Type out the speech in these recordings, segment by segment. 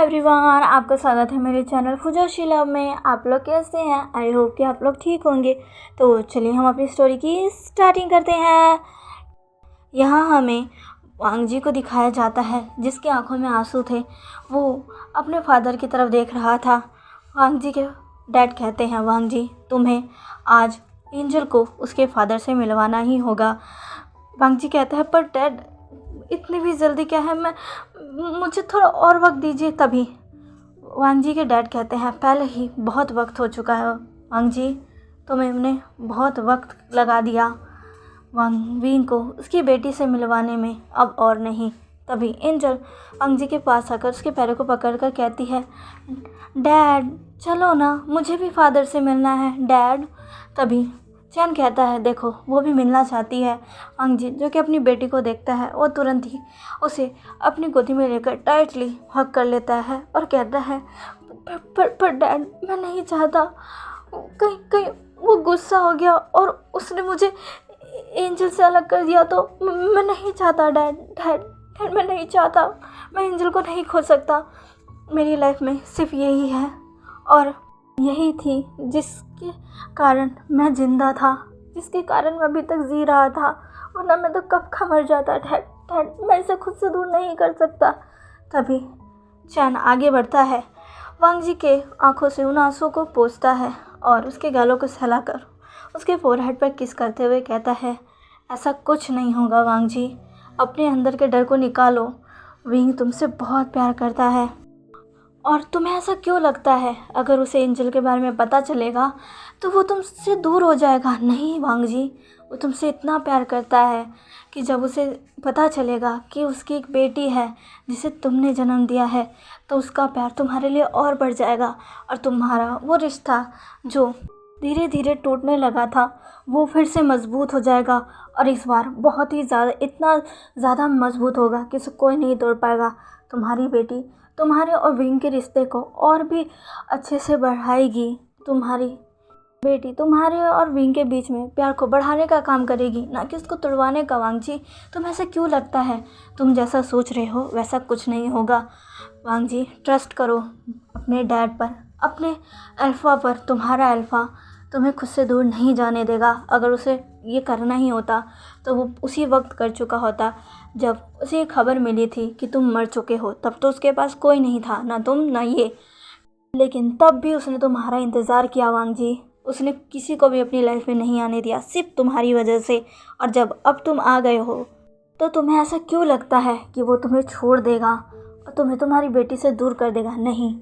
Everyone, आपका स्वागत है मेरे चैनल फुजोशी लव में। आप लोग कैसे हैं? आई होप कि आप लोग ठीक होंगे। तो चलिए हम अपनी स्टोरी की स्टार्टिंग करते हैं। यहाँ हमें वांग जी को दिखाया जाता है जिसकी आंखों में आंसू थे। वो अपने फादर की तरफ देख रहा था। वांग जी के डैड कहते हैं, वांग जी तुम्हें आज एंजल को उसके फादर से मिलवाना ही होगा। वांग जी कहता है, पर डैड इतनी भी जल्दी क्या है, मुझे थोड़ा और वक्त दीजिए तभी। वांग जी के डैड कहते हैं, पहले ही बहुत वक्त हो चुका है वांग जी, तुमने बहुत वक्त लगा दिया विंग को उसकी बेटी से मिलवाने में, अब और नहीं। तभी एंजल वांग जी के पास आकर उसके पैरों को पकड़कर कहती है, डैड चलो ना, मुझे भी फादर से मिलना है डैड। तभी चैन कहता है, देखो वो भी मिलना चाहती है। वांग जी जो कि अपनी बेटी को देखता है, वो तुरंत ही उसे अपनी गोदी में लेकर टाइटली हग कर लेता है और कहता है, पर डैड मैं नहीं चाहता, कहीं वो गुस्सा हो गया और उसने मुझे एंजल से अलग कर दिया तो मैं नहीं चाहता डैड मैं नहीं चाहता, मैं एंजल को नहीं खो सकता। मेरी लाइफ में सिर्फ यही है और यही थी जिसके कारण मैं ज़िंदा था, जिसके कारण मैं अभी तक जी रहा था, वरना मैं तो कब का मर जाता। डैड मैं इसे खुद से दूर नहीं कर सकता। तभी चैन आगे बढ़ता है, वांग जी के आंखों से उन आंसुओं को पोंछता है और उसके गालों को सहलाकर उसके फोरहेड पर किस करते हुए कहता है, ऐसा कुछ नहीं होगा वांग जी, अपने अंदर के डर को निकालो। विंग तुमसे बहुत प्यार करता है और तुम्हें ऐसा क्यों लगता है अगर उसे एंजल के बारे में पता चलेगा तो वो तुमसे दूर हो जाएगा? नहीं वांग जी, वो तुमसे इतना प्यार करता है कि जब उसे पता चलेगा कि उसकी एक बेटी है जिसे तुमने जन्म दिया है तो उसका प्यार तुम्हारे लिए और बढ़ जाएगा और तुम्हारा वो रिश्ता जो धीरे धीरे टूटने लगा था वो फिर से मजबूत हो जाएगा और इस बार बहुत ही ज़्यादा, इतना ज़्यादा मजबूत होगा कि उसे कोई नहीं तोड़ पाएगा। तुम्हारी बेटी तुम्हारे और विंग के रिश्ते को और भी अच्छे से बढ़ाएगी। तुम्हारी बेटी तुम्हारे और विंग के बीच में प्यार को बढ़ाने का काम करेगी, ना कि उसको तोड़वाने का। वांग जी तुम्हें ऐसा क्यों लगता है? तुम जैसा सोच रहे हो वैसा कुछ नहीं होगा। वांग जी ट्रस्ट करो अपने डैड पर, अपने अल्फ़ा पर। तुम्हारा अल्फ़ा तुम्हें खुद से दूर नहीं जाने देगा। अगर उसे ये करना ही होता तो वो उसी वक्त कर चुका होता जब उसे खबर मिली थी कि तुम मर चुके हो। तब तो उसके पास कोई नहीं था, ना तुम ना ये, लेकिन तब भी उसने तुम्हारा इंतज़ार किया वांग जी। उसने किसी को भी अपनी लाइफ में नहीं आने दिया, सिर्फ तुम्हारी वजह से। और जब अब तुम आ गए हो तो तुम्हें ऐसा क्यों लगता है कि वो तुम्हें छोड़ देगा और तुम्हें तुम्हारी बेटी से दूर कर देगा? नहीं,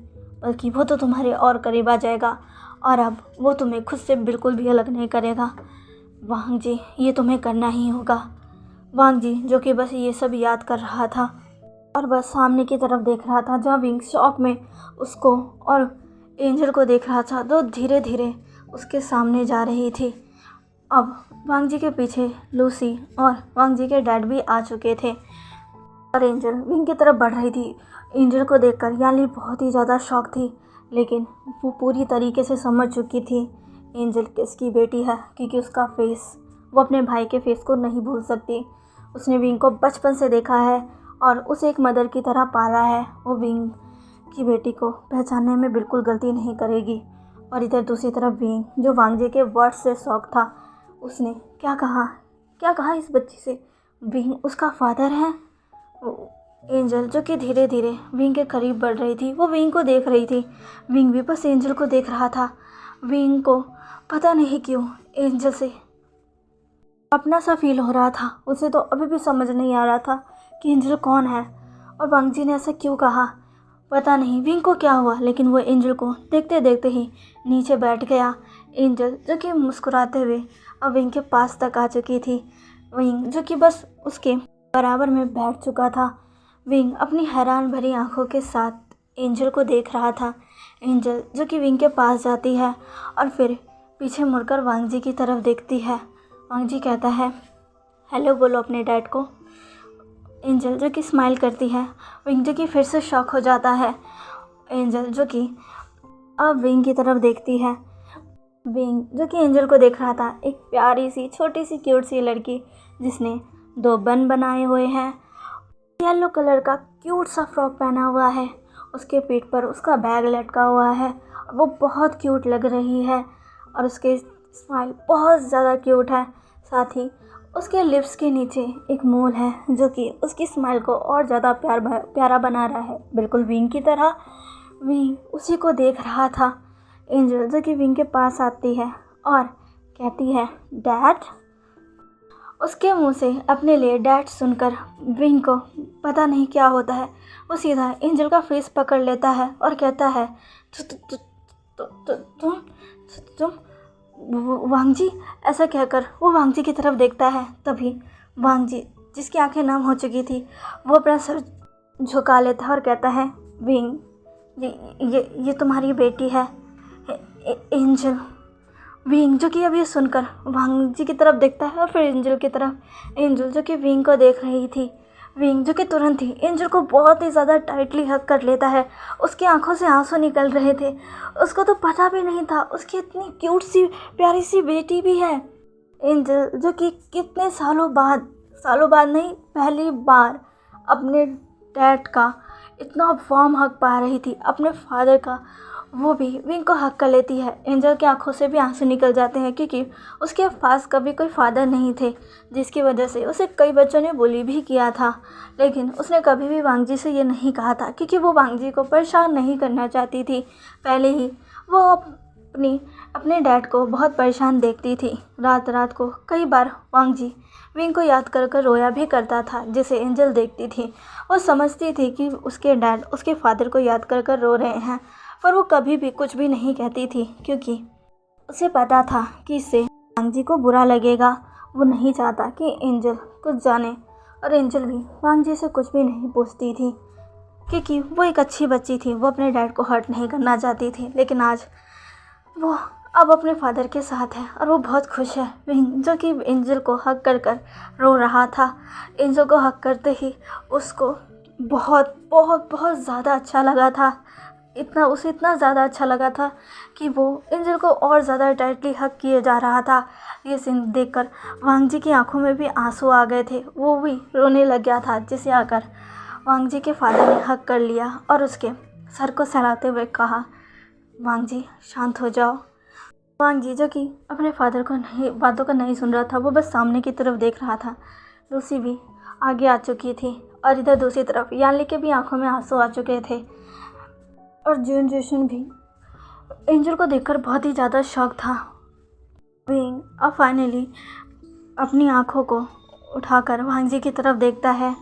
बल्कि वो तो तुम्हारे और करीब आ जाएगा और अब वो तुम्हें खुद से बिल्कुल भी अलग नहीं करेगा। वांग जी ये तुम्हें करना ही होगा। वांग जी जो कि बस ये सब याद कर रहा था और बस सामने की तरफ देख रहा था, जहाँ विंग शॉक में उसको और एंजल को देख रहा था, तो धीरे धीरे उसके सामने जा रही थी। अब वांग जी के पीछे लूसी और वांग जी के डैड भी आ चुके थे और एंजल विंग की तरफ बढ़ रही थी। एंजल को देखकर याली बहुत ही ज़्यादा शॉक थी, लेकिन वो पूरी तरीके से समझ चुकी थी एंजल किसकी बेटी है, क्योंकि उसका फेस, वो अपने भाई के फेस को नहीं भूल सकती। उसने विंग को बचपन से देखा है और उसे एक मदर की तरह पाला है। वो विंग की बेटी को पहचानने में बिल्कुल गलती नहीं करेगी। और इधर दूसरी तरफ विंग जो वांग जी के वर्ड से शौक था, उसने क्या कहा इस बच्ची से? विंग उसका फादर है। एंजल जो कि धीरे धीरे विंग के करीब बढ़ रही थी, वो विंग को देख रही थी। विंग भी बस एंजल को देख रहा था। विंग को पता नहीं क्यों एंजल से अपना सा फील हो रहा था। उसे तो अभी भी समझ नहीं आ रहा था कि एंजल कौन है और वांग जी ने ऐसा क्यों कहा। पता नहीं विंग को क्या हुआ, लेकिन वो एंजल को देखते देखते ही नीचे बैठ गया। एंजल जो कि मुस्कुराते हुए अब विंग के पास तक आ चुकी थी। विंग जो कि बस उसके बराबर में बैठ चुका था। विंग अपनी हैरान भरी आंखों के साथ एंजल को देख रहा था। एंजल जो कि विंग के पास जाती है और फिर पीछे मुड़कर वांग जी की तरफ देखती है। वांग जी कहता है, हेलो बोलो अपने डैड को। एंजल जो कि स्माइल करती है। विंग जो कि फिर से शॉक हो जाता है। एंजल जो कि अब विंग की तरफ देखती है। विंग जो कि एंजल को देख रहा था, एक प्यारी सी छोटी सी क्यूट सी लड़की जिसने 2 बन बनाए हुए हैं, येलो कलर का क्यूट सा फ्रॉक पहना हुआ है उसके पीठ पर उसका बैग लटका हुआ है। वो बहुत क्यूट लग रही है और उसके स्माइल बहुत ज़्यादा क्यूट है। साथ ही उसके लिप्स के नीचे एक मोल है जो कि उसकी स्माइल को और ज़्यादा प्यारा बना रहा है, बिल्कुल विंग की तरह। विंग उसी को देख रहा था। एंजल जो कि विंग के पास आती है और कहती है डैड। उसके मुंह से अपने लिए डैड सुनकर विंग को पता नहीं क्या होता है। वो सीधा एंजल का फेस पकड़ लेता है और कहता है तुम वांग जी। ऐसा कहकर वो वांग जी की तरफ देखता है। तभी वांग जी, जिसकी आंखें नम हो चुकी थी, वो अपना सर झुका लेता है और कहता है विंग, ये तुम्हारी बेटी है एंजल। विंग जो कि अब ये सुनकर वांग जी की तरफ देखता है और फिर एंजल की तरफ। एंजल जो कि विंग को देख रही थी। विंग जो कि तुरंत ही एंजल को बहुत ही ज़्यादा टाइटली हग कर लेता है। उसकी आंखों से आंसू निकल रहे थे। उसको तो पता भी नहीं था उसकी इतनी क्यूट सी प्यारी सी बेटी भी है। एंजल जो कि कितने सालों बाद नहीं, पहली बार अपने डैड का इतना वार्म हग पा रही थी, अपने फादर का। वो भी विंग को हग कर लेती है। एंजल की आंखों से भी आंसू निकल जाते हैं क्योंकि उसके पास कभी कोई फादर नहीं थे, जिसकी वजह से उसे कई बच्चों ने बुली भी किया था। लेकिन उसने कभी भी वांग जी से ये नहीं कहा था क्योंकि वो वांग जी को परेशान नहीं करना चाहती थी। पहले ही वो अपने डैड को बहुत परेशान देखती थी। रात को कई बार वांग जी विंग को याद कर रोया भी करता था, जिसे एंजल देखती थी। वो समझती थी कि उसके डैड उसके फादर को याद कर रो रहे हैं, पर वो कभी भी कुछ भी नहीं कहती थी क्योंकि उसे पता था कि इससे वांग जी को बुरा लगेगा। वो नहीं चाहता कि एंजल कुछ जाने, और एंजल भी वांग जी से कुछ भी नहीं पूछती थी क्योंकि वो एक अच्छी बच्ची थी। वो अपने डैड को हर्ट नहीं करना चाहती थी। लेकिन आज वो अब अपने फादर के साथ है और वो बहुत खुश है। विंग जो कि एंजल को हग कर रो रहा था। एंजल को हग करते ही उसको बहुत बहुत बहुत ज़्यादा अच्छा लगा था। उसे इतना ज़्यादा अच्छा लगा था कि वो एंजल को और ज़्यादा टाइटली हग किए जा रहा था। ये सीन देखकर वांग जी की आंखों में भी आंसू आ गए थे। वो भी रोने लग गया था, जिसे आकर वांग जी के फादर ने हग कर लिया और उसके सर को सहलाते हुए कहा, वांग जी शांत हो जाओ। वांग जी जो कि अपने फादर को बातों का नहीं सुन रहा था, वो बस सामने की तरफ देख रहा था। लूसी भी आगे आ चुकी थी और इधर दूसरी तरफ यानली के भी आंखों में आंसू आ चुके थे। और जून भी एंजल को देखकर बहुत ही ज़्यादा शॉक था। विंग अब फाइनली अपनी आंखों को उठाकर वांग जी की तरफ देखता है।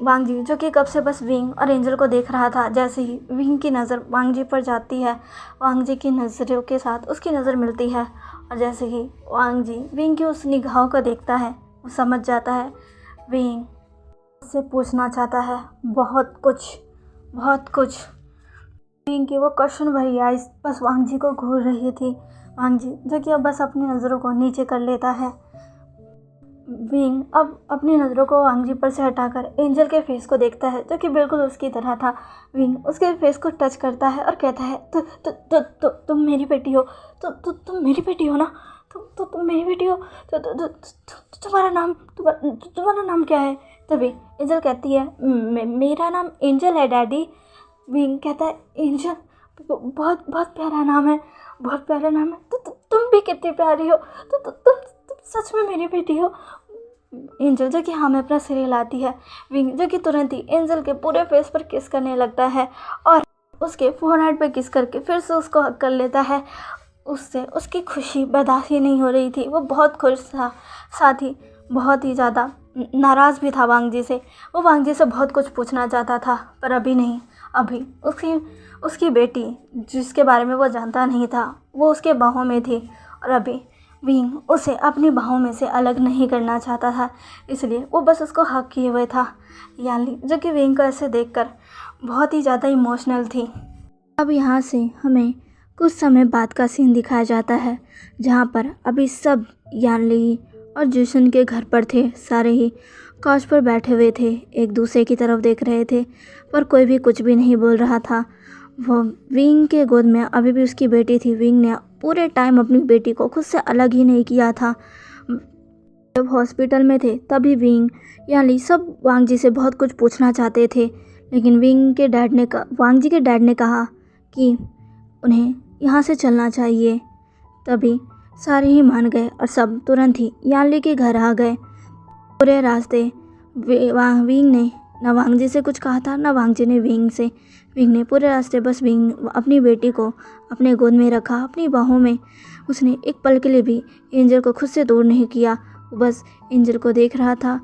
वांग जी जो कि कब से बस विंग और एंजल को देख रहा था, जैसे ही विंग की नज़र वांग जी पर जाती है, वांग जी की नज़रों के साथ उसकी नज़र मिलती है। और जैसे ही वांग जी विंग की उस निगाहों को देखता है, वो समझ जाता है विंग उससे पूछना चाहता है बहुत कुछ। विंग की वो क्वेश्चन भरी आइज बस वांग जी को घूर रही थी। वांग जी जो कि अब बस अपनी नज़रों को नीचे कर लेता है। विंग अब अपनी नज़रों को वांग जी पर से हटाकर एंजल के फेस को देखता है, जो कि बिल्कुल उसकी तरह था। विंग उसके फेस को टच करता है और कहता है तुम मेरी बेटी हो। तुम मेरी बेटी हो ना? तुम मेरी बेटी हो? तुम्हारा नाम क्या है? तभी एंजल कहती है मेरा नाम एंजल है डैडी। विंग कहता है एंजल बहुत प्यारा नाम है, बहुत प्यारा नाम है। तुम भी कितनी प्यारी हो। तुम सच में मेरी बेटी हो। एंजल जो कि हाँ में अपना सिर हिलाती है। विंग जो कि तुरंत ही एंजल के पूरे फेस पर किस करने लगता है और उसके फोरहेड पे किस करके फिर से उसको हग कर लेता है। उससे उसकी खुशी बर्दाश्त ही नहीं हो रही थी। वो बहुत खुश था, साथ ही बहुत ही ज़्यादा नाराज़ भी था वांग जी से। वो वांग जी से बहुत कुछ पूछना चाहता था, पर अभी नहीं। अभी उसकी बेटी जिसके बारे में वो जानता नहीं था, वो उसके बाहों में थी और अभी विंग उसे अपनी बाहों में से अलग नहीं करना चाहता था, इसलिए वो बस उसको हक किए हुए था। यानी जो कि विंग को ऐसे देखकर बहुत ही ज़्यादा इमोशनल थी। अब यहाँ से हमें कुछ समय बाद का सीन दिखाया जाता है, जहाँ पर अभी सब यानली और जूसन के घर पर थे। सारे ही काउच पर बैठे हुए थे, एक दूसरे की तरफ देख रहे थे, पर कोई भी कुछ भी नहीं बोल रहा था। वो विंग के गोद में अभी भी उसकी बेटी थी। विंग ने पूरे टाइम अपनी बेटी को खुद से अलग ही नहीं किया था। जब हॉस्पिटल में थे तभी विंग यानी सब वांग जी से बहुत कुछ पूछना चाहते थे, लेकिन वांग जी के डैड ने कहा कि उन्हें यहाँ से चलना चाहिए। तभी सारे ही मान गए और सब तुरंत ही यानली के घर आ गए। पूरे रास्ते विंग ने ना वांग जी से कुछ कहा था, ना वांग जी ने विंग से। विंग ने पूरे रास्ते बस अपनी बेटी को अपने गोद में रखा, अपनी बाहों में। उसने एक पल के लिए भी एंजल को खुद से दूर नहीं किया। वो बस एंजल को देख रहा था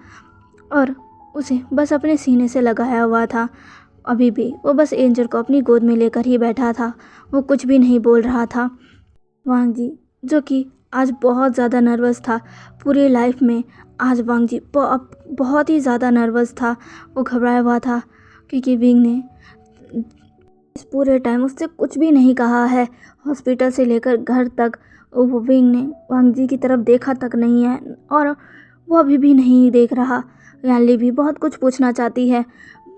और उसे बस अपने सीने से लगाया हुआ था। अभी भी वो बस एंजल को अपनी गोद में लेकर ही बैठा था। वो कुछ भी नहीं बोल रहा था। वांग जी जो कि आज बहुत ज़्यादा नर्वस था पूरी लाइफ में, आज वांग जी बहुत ही ज़्यादा नर्वस था। वो घबराया हुआ था क्योंकि विंग ने इस पूरे टाइम उससे कुछ भी नहीं कहा है। हॉस्पिटल से लेकर घर तक वो विंग ने वांग जी की तरफ देखा तक नहीं है और वो अभी भी नहीं देख रहा। यानली भी बहुत कुछ पूछना चाहती है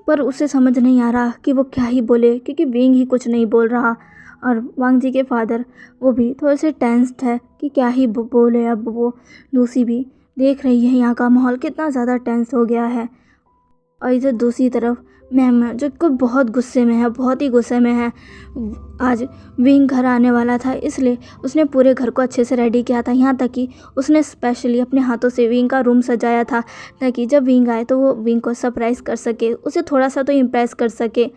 पर उसे समझ नहीं आ रहा कि वो क्या ही बोले, क्योंकि विंग ही कुछ नहीं बोल रहा। और वांग जी के फादर वो भी थोड़े से टेंस्ड है कि क्या ही बोले। अब वो लूसी भी देख रही है यहाँ का माहौल कितना ज़्यादा टेंस हो गया है। और इधर दूसरी तरफ मैम जो को बहुत गुस्से में है, बहुत ही गुस्से में है। आज विंग घर आने वाला था इसलिए उसने पूरे घर को अच्छे से रेडी किया था। यहाँ तक कि उसने स्पेशली अपने हाथों से विंग का रूम सजाया था ताकि जब विंग आए तो वो विंग को सरप्राइज़ कर सके, उसे थोड़ा सा तो इम्प्रेस कर सके।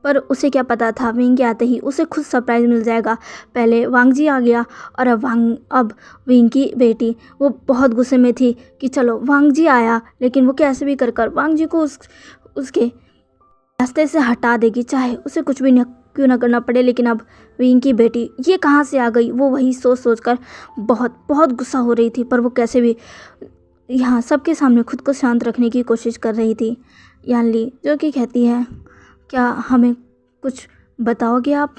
पर उसे क्या पता था विंग के आते ही उसे खुद सरप्राइज़ मिल जाएगा। पहले वांग जी आ गया और अब विंग की बेटी वो बहुत गुस्से में थी कि चलो वांग जी आया, लेकिन वो कैसे भी कर वांग जी को उसके रास्ते से हटा देगी, चाहे उसे कुछ भी क्यों ना करना पड़े। लेकिन अब विंग की बेटी ये कहाँ से आ गई, वो वही सोच कर बहुत बहुत गुस्सा हो रही थी। पर वो कैसे भी यहाँ सबके सामने खुद को शांत रखने की कोशिश कर रही थी। यानली जो कि कहती है क्या हमें कुछ बताओगे आप?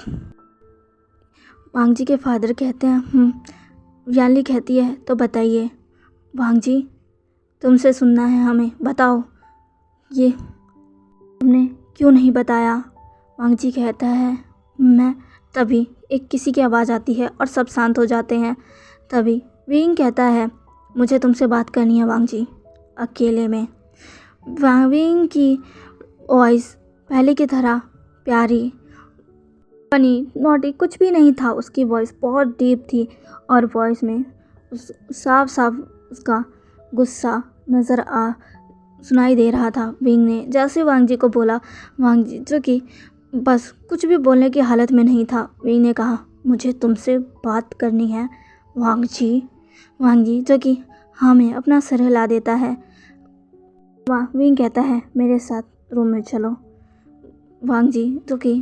वांग जी के फादर कहते हैं यानली कहती है तो बताइए वांग जी, तुमसे सुनना है हमें, बताओ ये तुमने क्यों नहीं बताया? वांग जी कहता है मैं। तभी एक किसी की आवाज़ आती है और सब शांत हो जाते हैं। तभी विंग कहता है मुझे तुमसे बात करनी है वांग जी, अकेले में। विंग की वॉइस पहले की तरह प्यारी, फनी, नॉटी कुछ भी नहीं था। उसकी वॉइस बहुत डीप थी और वॉइस में साफ साफ उसका गुस्सा सुनाई दे रहा था। विंग ने जैसे वांग जी को बोला, वांग जी जो कि बस कुछ भी बोलने की हालत में नहीं था, विंग ने कहा मुझे तुमसे बात करनी है वांग जी। वांग जी जो कि हाँ में अपना सर हिला देता है। विंग कहता है मेरे साथ रूम में चलो। वांग जी जो कि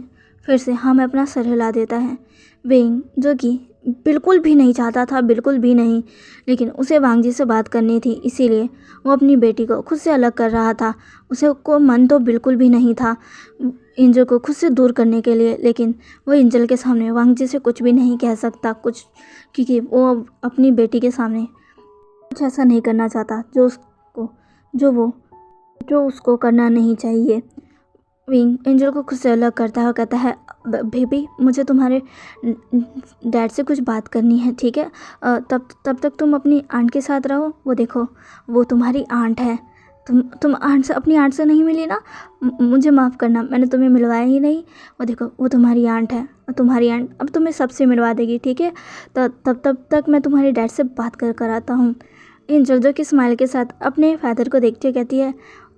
फिर से हाँ में अपना सर हिला देता है। विंग जो कि बिल्कुल भी नहीं चाहता था, बिल्कुल भी नहीं, लेकिन उसे वांग जी से बात करनी थी, इसीलिए वो अपनी बेटी को खुद से अलग कर रहा था। उसे को मन तो बिल्कुल भी नहीं था एंजल को खुद से दूर करने के लिए, लेकिन वो एंजल के सामने वांग जी से कुछ भी नहीं कह सकता कुछ, क्योंकि वो अपनी बेटी के सामने कुछ ऐसा नहीं करना चाहता जो उसको करना नहीं चाहिए। विंग एंजल को खुद से अलग करता है और कहता है बेबी मुझे तुम्हारे डैड से कुछ बात करनी है, ठीक है? तब तक तुम अपनी आंट के साथ रहो। वो देखो वो तुम्हारी आंट है, तुम अपनी आंट से नहीं मिली ना, मुझे माफ़ करना, मैंने तुम्हें मिलवाया ही नहीं। वो देखो वो तुम्हारी आंट है और तुम्हारी आंट अब तुम्हें सबसे मिलवा देगी, ठीक है? तब तक मैं तुम्हारे डैड से बात कर आता हूँ। एंजल जो कि स्माइल के साथ अपने फादर को देखते कहती है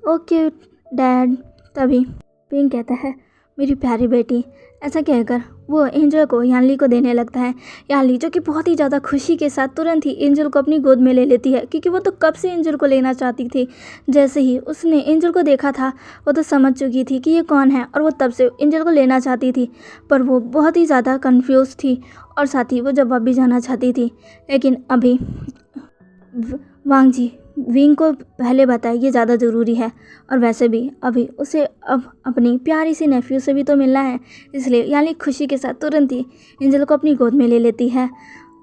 ओके डैड। तभी विंग कहता है मेरी प्यारी बेटी, ऐसा कहकर वो एंजल को यानली को देने लगता है। यानली जो कि बहुत ही ज़्यादा खुशी के साथ तुरंत ही एंजल को अपनी गोद में ले लेती है, क्योंकि वो तो कब से एंजल को लेना चाहती थी। जैसे ही उसने एंजल को देखा था वो तो समझ चुकी थी कि ये कौन है और वो तब से एंजल को लेना चाहती थी, पर वो बहुत ही ज़्यादा कन्फ्यूज़ थी और साथ ही वो जवाब भी जाना चाहती थी। लेकिन अभी वांग जी विंग को पहले बताए ये ज़्यादा ज़रूरी है, और वैसे भी अभी उसे अब अपनी प्यारी सी नेफ्यू से भी तो मिलना है, इसलिए यानी खुशी के साथ तुरंत ही एंजल को अपनी गोद में ले लेती है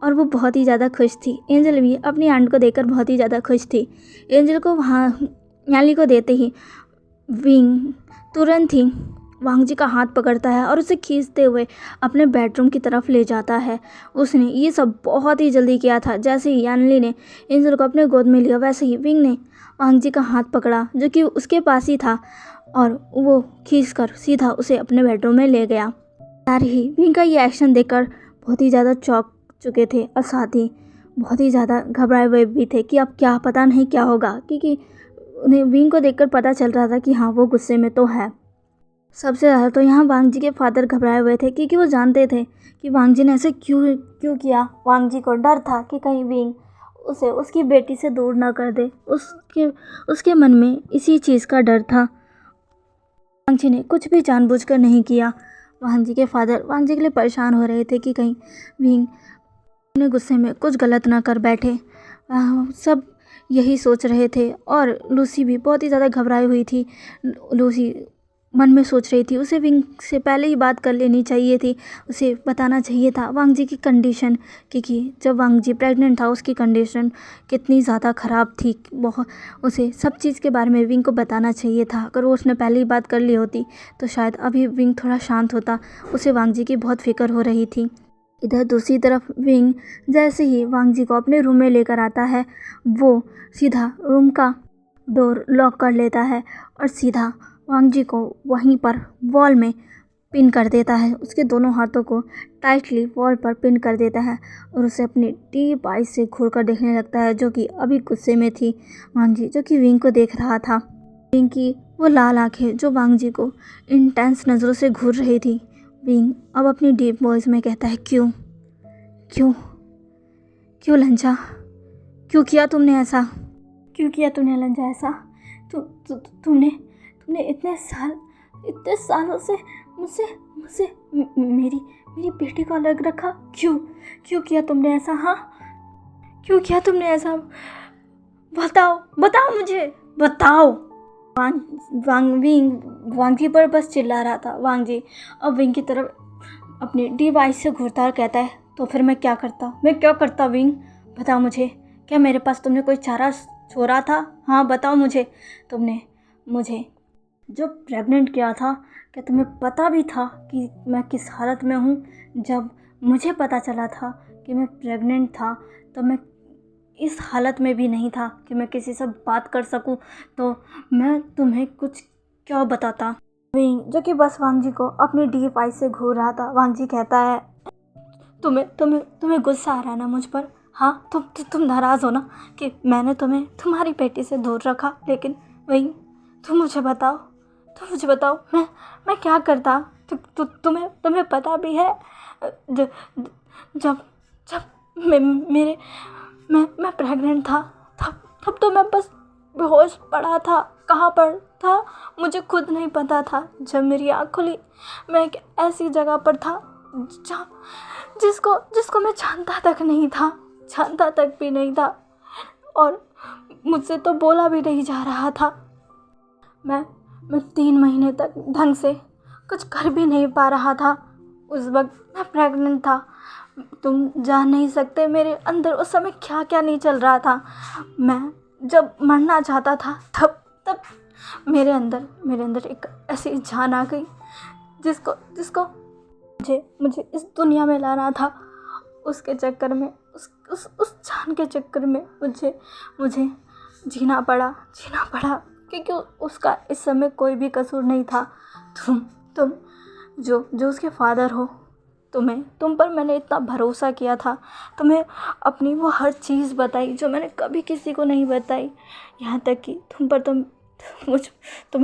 और वो बहुत ही ज़्यादा खुश थी। एंजल भी अपनी आंट को देखकर बहुत ही ज़्यादा खुश थी। एंजल को वहाँ यानी को देते ही विंग तुरंत ही वांग जी का हाथ पकड़ता है और उसे खींचते हुए अपने बेडरूम की तरफ ले जाता है। उसने ये सब बहुत ही जल्दी किया था। जैसे ही यानली ने एंजल को अपने गोद में लिया, वैसे ही विंग ने वांग जी का हाथ पकड़ा जो कि उसके पास ही था और वो खींचकर सीधा उसे अपने बेडरूम में ले गया। साथ ही विंग का ये एक्शन देखकर बहुत ही ज़्यादा चौंक चुके थे और साथ ही बहुत ही ज़्यादा घबराए हुए भी थे कि अब क्या, पता नहीं क्या होगा, क्योंकि उन्हें विंग को देखकर पता चल रहा था कि हाँ, वो गुस्से में तो है। सबसे ज़्यादा तो यहाँ वांग जी के फादर घबराए हुए थे, क्योंकि वो जानते थे कि वांग जी ने ऐसे क्यों किया। वांग जी को डर था कि कहीं विंग उसे उसकी बेटी से दूर ना कर दे। उसके मन में इसी चीज़ का डर था। वांग जी ने कुछ भी जानबूझकर नहीं किया। वांग जी के फादर वांग जी के लिए परेशान हो रहे थे कि कहीं विंग अपने गुस्से में कुछ गलत ना कर बैठे। सब यही सोच रहे थे और लूसी भी बहुत ही ज़्यादा घबराई हुई थी। लूसी मन में सोच रही थी उसे विंग से पहले ही बात कर लेनी चाहिए थी, उसे बताना चाहिए था वांग जी की कंडीशन, क्योंकि जब वांग जी प्रेग्नेंट था उसकी कंडीशन कितनी ज़्यादा ख़राब थी। बहुत उसे सब चीज़ के बारे में विंग को बताना चाहिए था। अगर वो उसने पहले ही बात कर ली होती तो शायद अभी विंग थोड़ा शांत होता। उसे वांग जी की बहुत फिक्र हो रही थी। इधर दूसरी तरफ विंग जैसे ही वांग जी को अपने रूम में लेकर आता है, वो सीधा रूम का डोर लॉक कर लेता है और सीधा वांग जी को वहीं पर वॉल में पिन कर देता है। उसके दोनों हाथों को टाइटली वॉल पर पिन कर देता है और उसे अपनी डीप आइज से घूर कर देखने लगता है, जो कि अभी गुस्से में थी। वांग जी जो कि विंग को देख रहा था। विंग की वो लाल आंखें जो वांग जी को इंटेंस नज़रों से घूर रही थी। विंग अब अपनी डीप वॉइस में कहता है, क्यों क्यों क्यों लंजा, क्यों किया तुमने ऐसा, क्यों किया तुमने लंजा ऐसा? तुमने इतने सालों से मुझसे मेरी बेटी को अलग रखा। क्यों किया तुमने ऐसा? हाँ, क्यों किया तुमने ऐसा? बताओ मुझे, बताओ। वांग जी पर बस चिल्ला रहा था। वांग जी अब विंग की तरफ अपनी डिवाइस से घूरता और कहता है, तो फिर मैं क्या करता विंग? बताओ मुझे, क्या मेरे पास तुमने कोई चारा छोड़ा था? हाँ बताओ मुझे। तुमने मुझे जो प्रेग्नेंट किया था, क्या तुम्हें पता भी था कि मैं किस हालत में हूँ? जब मुझे पता चला था कि मैं प्रेग्नेंट था तो मैं इस हालत में भी नहीं था कि मैं किसी से बात कर सकूं, तो मैं तुम्हें कुछ क्या बताता। विंग जो कि बस वांग जी को अपनी डीप आई से घूर रहा था। वांग जी कहता है, तुम्हें गुस्सा आ रहा है ना मुझ पर? हाँ, तुम नाराज़ हो ना कि मैंने तुम्हें तुम्हारी बेटी से दूर रखा, लेकिन विंग तुम मुझे बताओ मैं क्या करता? तुम्हें पता भी है जब मैं प्रेग्नेंट था, तब तो मैं बस बेहोश पड़ा था। कहाँ पर था मुझे खुद नहीं पता था। जब मेरी आँख खुली मैं एक ऐसी जगह पर था जहाँ जिसको मैं जानता तक भी नहीं था और मुझसे तो बोला भी नहीं जा रहा था। मैं 3 महीने तक ढंग से कुछ कर भी नहीं पा रहा था। उस वक्त मैं प्रेग्नेंट था। तुम जान नहीं सकते मेरे अंदर उस समय क्या क्या नहीं चल रहा था। मैं जब मरना चाहता था तब मेरे अंदर एक ऐसी जान आ गई जिसको मुझे इस दुनिया में लाना था। उसके चक्कर में उस जान के चक्कर में मुझे जीना पड़ा क्योंकि उसका इस समय कोई भी कसूर नहीं था। तुम जो उसके फादर हो, तुम पर मैंने इतना भरोसा किया था। तुम्हें अपनी वो हर चीज़ बताई जो मैंने कभी किसी को नहीं बताई। यहाँ तक कि तुम्हें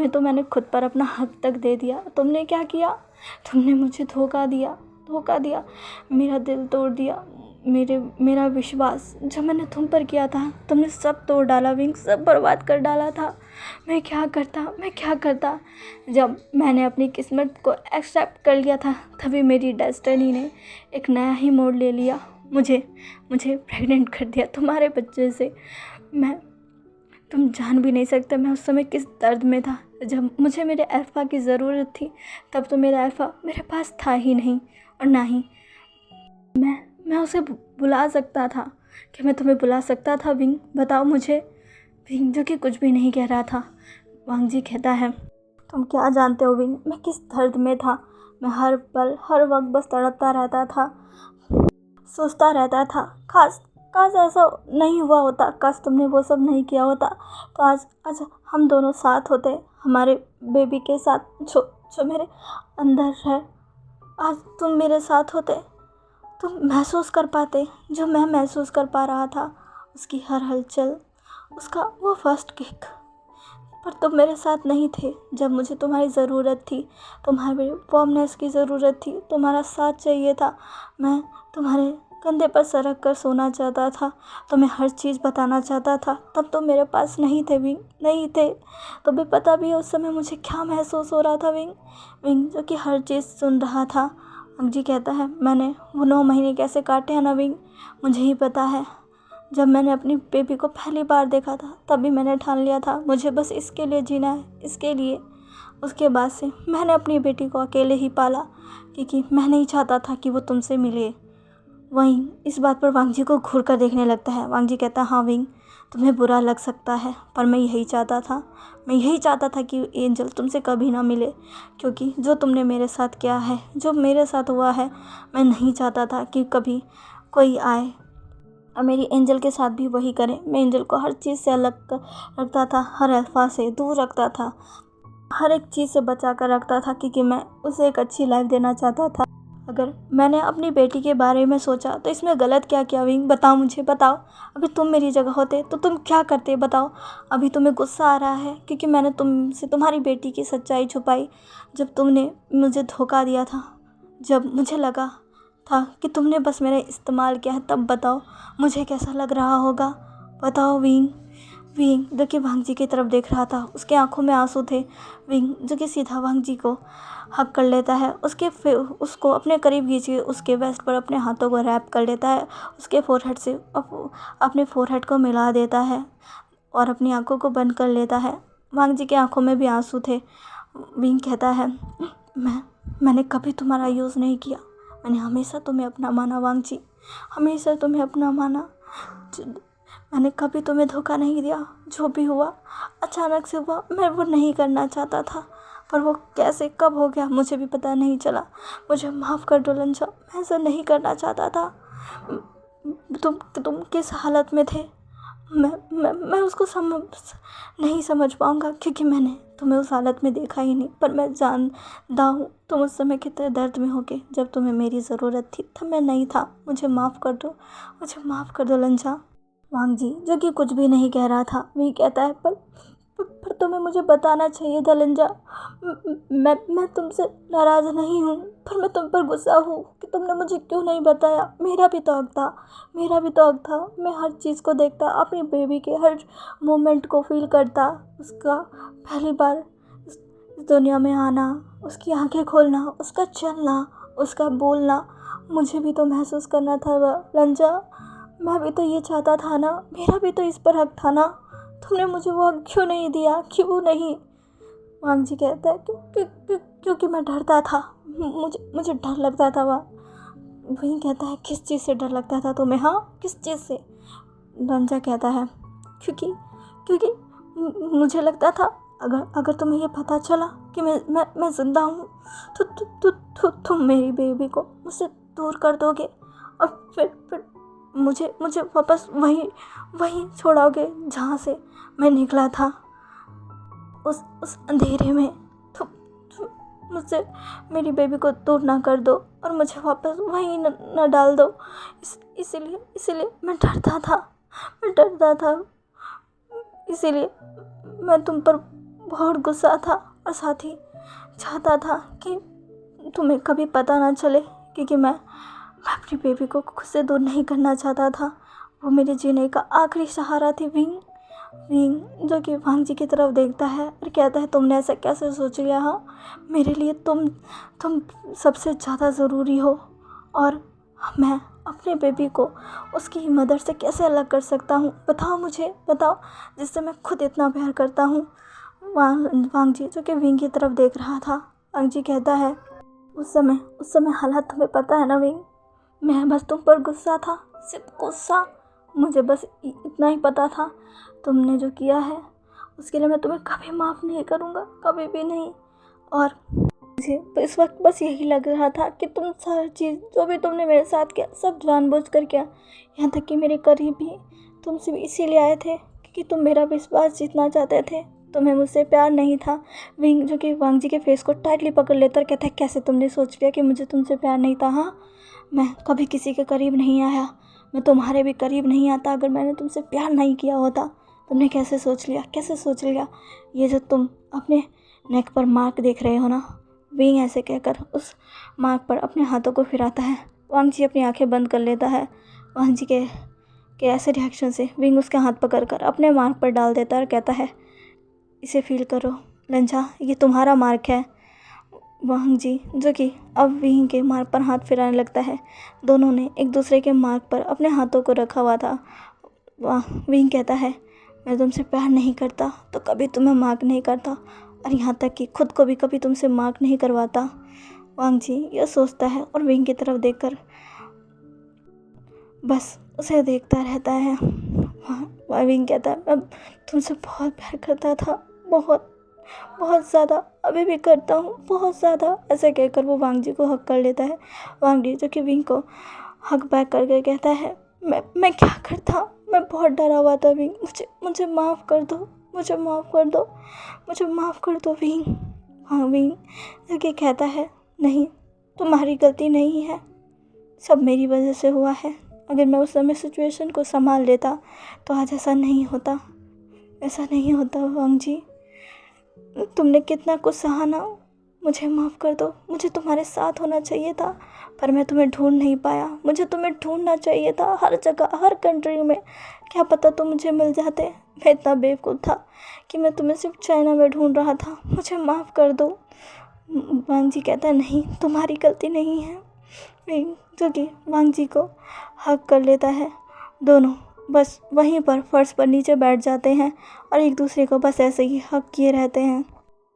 तो मैंने खुद पर अपना हक तक दे दिया। तुमने क्या किया? तुमने मुझे धोखा दिया, मेरा दिल तोड़ दिया। मेरा विश्वास जो मैंने तुम पर किया था तुमने सब तोड़ डाला विंग, सब बर्बाद कर डाला था। मैं क्या करता? जब मैंने अपनी किस्मत को एक्सेप्ट कर लिया था तभी मेरी डेस्टिनी ने एक नया ही मोड़ ले लिया। मुझे प्रेग्नेंट कर दिया तुम्हारे बच्चे से। तुम जान भी नहीं सकते मैं उस समय किस दर्द में था। जब मुझे मेरे अल्फ़ा की ज़रूरत थी तब तो मेरा अल्फ़ा मेरे पास था ही नहीं, और ना ही मैं उसे बुला सकता था। क्या मैं तुम्हें बुला सकता था विंग? बताओ मुझे। विंग जो कि कुछ भी नहीं कह रहा था। वांग जी कहता है, तुम क्या जानते हो विंग, मैं किस दर्द में था। मैं हर वक्त बस तड़पता रहता था, सोचता रहता था काश ऐसा नहीं हुआ होता, काश तुमने वो सब नहीं किया होता, तो आज आज हम दोनों साथ होते, हमारे बेबी के साथ जो जो मेरे अंदर है। आज तुम मेरे साथ होते, तुम महसूस कर पाते जो मैं महसूस कर पा रहा था, उसकी हर हलचल, उसका वो फर्स्ट किक। पर तुम मेरे साथ नहीं थे जब मुझे तुम्हारी ज़रूरत थी, तुम्हारे वार्मनेस की ज़रूरत थी, तुम्हारा साथ चाहिए था। मैं तुम्हारे कंधे पर सरक कर सोना चाहता था, तुम्हें हर चीज़ बताना चाहता था, तब तुम मेरे पास नहीं थे विंग, नहीं थे। तो भी पता भी है उस समय मुझे क्या महसूस हो रहा था विंग, विंग जो कि हर चीज़ सुन रहा था। अंजी कहता है, मैंने वो 9 महीने कैसे काटे हैं ना विंग, मुझे ही पता है। जब मैंने अपनी बेबी को पहली बार देखा था तभी मैंने ठान लिया था मुझे बस इसके लिए जीना है, इसके लिए। उसके बाद से मैंने अपनी बेटी को अकेले ही पाला, क्योंकि मैं नहीं चाहता था कि वो तुमसे मिले। वहीं इस बात पर वांग जी को घूर कर देखने लगता है। वांग जी कहता है, हाँ विंग, तुम्हें बुरा लग सकता है, पर मैं यही चाहता था, मैं यही चाहता था कि एंजल तुमसे कभी ना मिले, क्योंकि जो तुमने मेरे साथ किया है, जो मेरे साथ हुआ है, मैं नहीं चाहता था कि कभी कोई आए और मेरी एंजल के साथ भी वही करे। मैं एंजल को हर चीज़ से अलग कर रखता था, हर अफवाह से दूर रखता था, हर एक चीज़ से बचा कर रखता था, क्योंकि मैं उसे एक अच्छी लाइफ देना चाहता था। अगर मैंने अपनी बेटी के बारे में सोचा तो इसमें गलत क्या किया विंग, बताओ मुझे, बताओ। अगर तुम मेरी जगह होते तो तुम क्या करते, बताओ। अभी तुम्हें गुस्सा आ रहा है क्योंकि मैंने तुमसे तुम्हारी बेटी की सच्चाई छुपाई, जब तुमने मुझे धोखा दिया था, जब मुझे लगा था कि तुमने बस मेरा इस्तेमाल किया है, तब बताओ मुझे कैसा लग रहा होगा, बताओ विंग। विंग जो कि वांग जी की तरफ देख रहा था, उसके आंखों में आंसू थे। विंग जो कि सीधा वांग जी को हक कर लेता है, उसको अपने करीब खींचे, उसके वेस्ट पर अपने हाथों को रैप कर लेता है, उसके फोरहेड से अपने फोरहेड को मिला देता है और अपनी आंखों को बंद कर लेता है। वांग जी की आंखों में भी आंसू थे। विंग कहता है, मैंने कभी तुम्हारा यूज़ नहीं किया, मैंने हमेशा तुम्हें अपना माना वांग जी, हमेशा तुम्हें अपना माना। मैंने कभी तुम्हें धोखा नहीं दिया। जो भी हुआ अचानक से हुआ, मैं वो नहीं करना चाहता था, पर वो कैसे कब हो गया मुझे भी पता नहीं चला। मुझे माफ़ कर दो लंजा, मैं ऐसा नहीं करना चाहता था। तुम किस हालत में थे मैं उसको नहीं समझ पाऊँगा, क्योंकि मैंने तुम्हें उस हालत में देखा ही नहीं। पर मैं जानता हूँ तुम उस समय कितने दर्द में होगे, जब तुम्हें मेरी ज़रूरत थी तब मैं नहीं था। मुझे माफ़ कर दो, मुझे माफ़ कर दो लंजा। वांग जी जो कि कुछ भी नहीं कह रहा था, वही कहता है, पर तुम्हें मुझे बताना चाहिए था लंजा। मैं तुमसे नाराज़ नहीं हूँ, पर मैं तुम पर गुस्सा हूँ कि तुमने मुझे क्यों नहीं बताया। मेरा भी तो हक था, मेरा भी तो हक था। मैं हर चीज़ को देखता, अपनी बेबी के हर मोमेंट को फील करता, उसका पहली बार इस दुनिया में आना, उसकी आंखें खोलना, उसका चलना, उसका बोलना, मुझे भी तो महसूस करना था लंजा। मैं भी तो ये चाहता था ना, मेरा भी तो इस पर हक था ना। तुमने मुझे वो हक क्यों नहीं दिया, क्यों नहीं। वांग जी कहता है, क्योंकि मैं डरता था, मुझे डर लगता था। वही कहता है, किस चीज़ से डर लगता था तुम्हें, हाँ किस चीज़ से। लंजा कहता है, क्योंकि मुझे लगता था अगर तुम्हें ये पता चला कि मैं ज़िंदा हूँ तो तुम मेरी बेबी को मुझसे दूर कर दोगे और फिर मुझे वापस वहीं छोड़ोगे जहाँ से मैं निकला था, उस अंधेरे में। तो मुझसे मेरी बेबी को दूर ना कर दो और मुझे वापस वहीं न डाल दो। इसीलिए मैं डरता था, इसीलिए मैं तुम पर बहुत गुस्सा था और साथ ही चाहता था कि तुम्हें कभी पता ना चले, क्योंकि मैं अपनी बेबी को खुद से दूर नहीं करना चाहता था। वो मेरे जीने का आखिरी सहारा थी। विंग जो कि वांग जी की तरफ देखता है और कहता है, तुमने ऐसा कैसे सोच लिया, हाँ मेरे लिए तुम सबसे ज़्यादा ज़रूरी हो, और मैं अपने बेबी को उसकी मदर से कैसे अलग कर सकता हूँ, बताओ मुझे, बताओ, जिससे मैं खुद इतना प्यार करता हूँ। वांग जी जो कि विंग की तरफ देख रहा था। वांग जी कहता है, उस समय हालात तुम्हें पता है ना विंग, मैं बस तुम पर गुस्सा था, सिर्फ गुस्सा। मुझे बस इतना ही पता था, तुमने जो किया है उसके लिए मैं तुम्हें कभी माफ़ नहीं करूँगा, कभी भी नहीं। और मुझे इस वक्त बस यही लग रहा था कि तुम सारी चीज़ जो भी तुमने मेरे साथ किया सब जानबूझ कर किया। यहाँ तक कि मेरे करीब भी तुमसे भी इसीलिए आए थे क्योंकि तुम मेरा विश्वास जीतना चाहते थे। तुम्हें मुझसे प्यार नहीं था। विंग जो कि वांग जी के फेस को टाइटली पकड़ लेता और कहता है कैसे तुमने सोच लिया कि मुझे तुमसे प्यार नहीं था। हाँ, मैं कभी किसी के करीब नहीं आया, मैं तुम्हारे भी करीब नहीं आता अगर मैंने तुमसे प्यार नहीं किया होता। तुमने कैसे सोच लिया, कैसे सोच लिया? ये जो तुम अपने नेक पर मार्क देख रहे हो ना, विंग ऐसे कहकर उस मार्क पर अपने हाथों को फिराता है। वांग जी अपनी आंखें बंद कर लेता है। वांग जी के ऐसे रिएक्शन से विंग उसके हाथ पकड़कर अपने मार्क पर डाल देता है और कहता है इसे फील करो लंचा, ये तुम्हारा मार्क है। वांग जी जो कि अब विंग के मार्क पर हाथ फिराने लगता है। दोनों ने एक दूसरे के मार्क पर अपने हाथों को रखा हुआ था। विंग कहता है मैं तुमसे प्यार नहीं करता तो कभी तुम्हें मार्क नहीं करता, और यहाँ तक कि खुद को भी कभी तुमसे मार्क नहीं करवाता। वांग जी यह सोचता है और विंग की तरफ देखकर बस उसे देखता रहता है। विंग कहता है मैं तुमसे बहुत प्यार करता था, बहुत बहुत ज़्यादा, अभी भी करता हूँ, बहुत ज़्यादा। ऐसे कहकर वो वांग जी को हक कर लेता है। वांग जी जो कि विंग को हक बैक करके कहता है मैं क्या करता, मैं बहुत डरा हुआ था विंग, मुझे माफ़ कर दो, मुझे माफ़ कर दो, मुझे माफ़ कर दो विंग। हाँ, विंग जो कि कहता है नहीं, तुम्हारी गलती नहीं है, सब मेरी वजह से हुआ है। अगर मैं उस समय सिचुएशन को संभाल लेता तो आज ऐसा नहीं होता, ऐसा नहीं होता। वांग जी तुमने कितना कुछ सहा ना, मुझे माफ़ कर दो। मुझे तुम्हारे साथ होना चाहिए था पर मैं तुम्हें ढूंढ नहीं पाया। मुझे तुम्हें ढूंढना चाहिए था हर जगह, हर कंट्री में। क्या पता तुम मुझे मिल जाते। मैं इतना बेवकूफ़ था कि मैं तुम्हें सिर्फ चाइना में ढूंढ रहा था। मुझे माफ़ कर दो। वांग जी कहता है नहीं, तुम्हारी गलती नहीं है। जो कि वांग जी को हक कर लेता है। दोनों बस वहीं पर फर्श पर नीचे बैठ जाते हैं और एक दूसरे को बस ऐसे ही हक किए रहते हैं।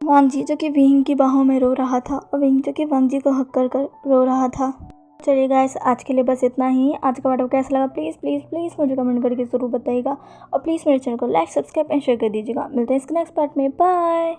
वांग जी जो कि विंग की बाहों में रो रहा था और विंग जो कि वांग जी को हक कर कर रो रहा था। चलिए गाइस, आज के लिए बस इतना ही। आज का वीडियो कैसा लगा प्लीज़ प्लीज़ प्लीज़ मुझे कमेंट करके ज़रूर बताइएगा और प्लीज़ मेरे चैनल को लाइक, सब्सक्राइब एंड शेयर कर दीजिएगा। मिलते हैं इसके नेक्स्ट पार्ट में। बाय।